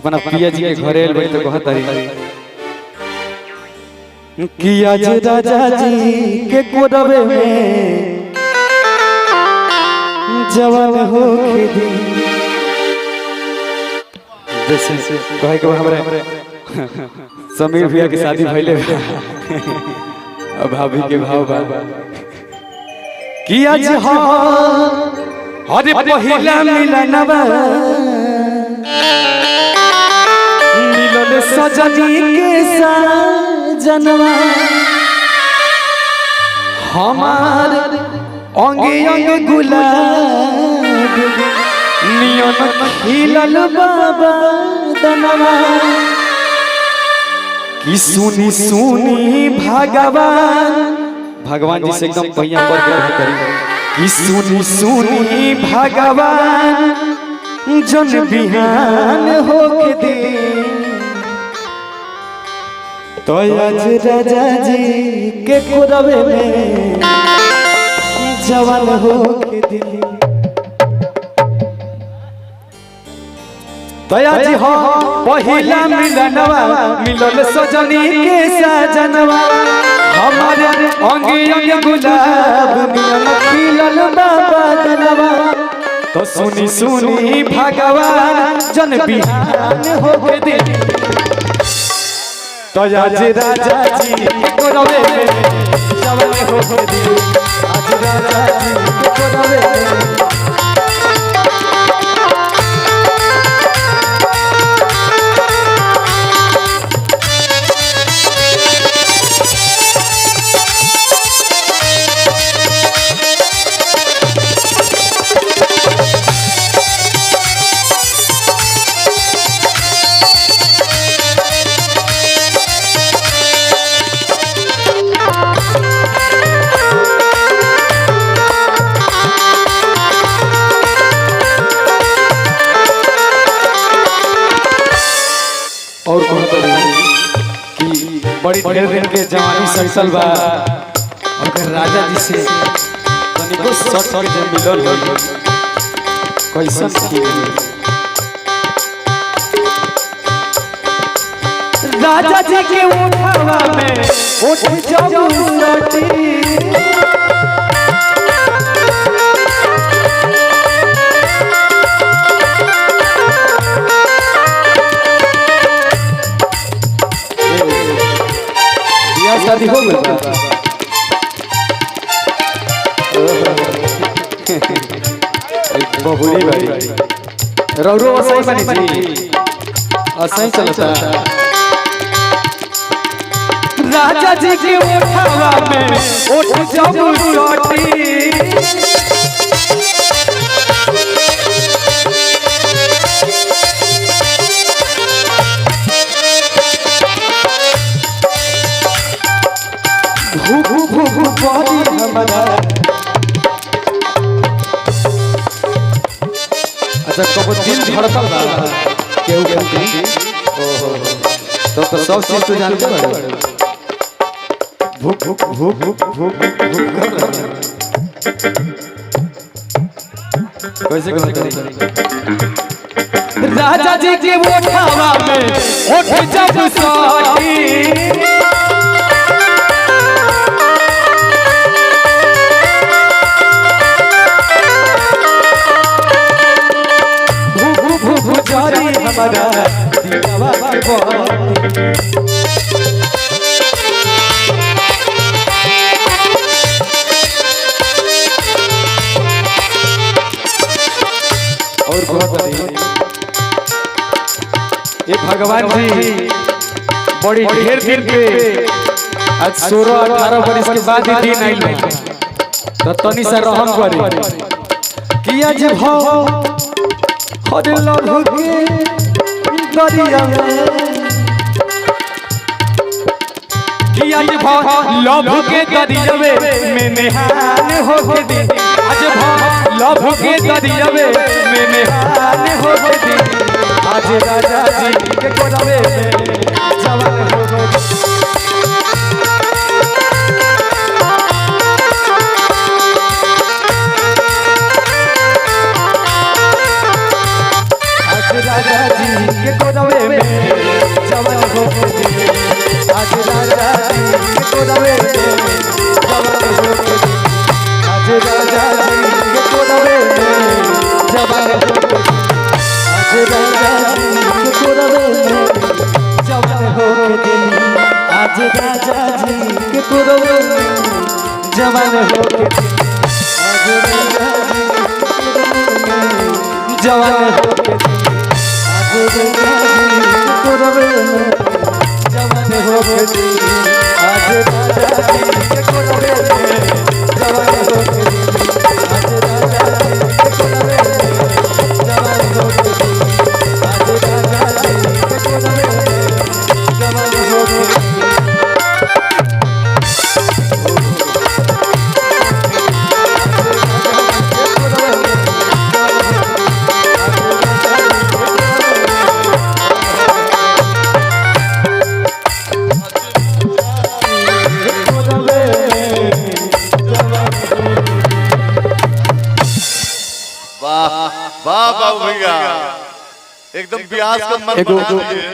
अपना पिया जी के घरे आइल तो कहत रही कि आज राजा जी के कोरबे में जवान हो खेती जैसे कहे के हमरे समीर भैया की शादी भइले भाभी के भाव बा कि आज हो अरे पहिला मिलनवा मिलल सजनी के सजनवा हमार अंगे अंगे गुलाब नियन खिलल बाबा दनवा कि सुनी सुनी भगवान जी से एकदम पहिया पर के करी कि सुनी सुनी भगवान जन बिहान होके दे तो आज राजा जी के कोरबे में जवान होके दे दया जी हो पहिला मिलनवा मिलल सजनी के सजनवा हमारे अंगे अंगे गुलाब मिलल खिलल बाबा दनवा तो सुनी सुनी भगवान जन बिहान होके दे तो आज राजा जी कोरबे में जवान होके दे आज राजा जी कोरबे में और कि बड़ी ढेर दिन के जवानी सटल बा और राजा जी से तनिको सट के जब मिलल हो कैसन थी राजा जी के उठावा में उठ जाऊ सटी शादी हो गई बहुरी भाई रौरो असई बनी जी असई चलता राजा जी के उठावा में उठ जाऊ सटी अच्छा कबो दिल धड़कल बा केहू कहती ओहो तो सब चीज तो जानते हो भूख भूख भूख भूख भूख भूख कर रहा कैसे राजा जी के उठावा में उठ जब सटी हमारा दिलवा के और बहुत ये भगवान जी बड़ी ढेर दिन के आज 16-18 बरस के बाद ही दिन आइल तो तनी सा रहम करी कि आज भाव हर लभ के दरिया कि आज भाव लभ के दरिया में निहान होके दे आज भाव लभ के दरिया में निहान होके दे आज राजा जी के कोरबे में जवान होके आज राजा जी के कोरबे के कोरवे में जवान होके दिली आज राजा जी के कोरवे में जवान होके आज राजा जी जवान होके आज राजा जी के कोरवे में जवान होके आज राजा जी के कोरवे में जवान होके आज राजा जी के कोरवे में जवान होके आज राजा जी के कोरवे में जवान होके वाह वाह वाह भैया एकदम ब्याज का मन बना दिए।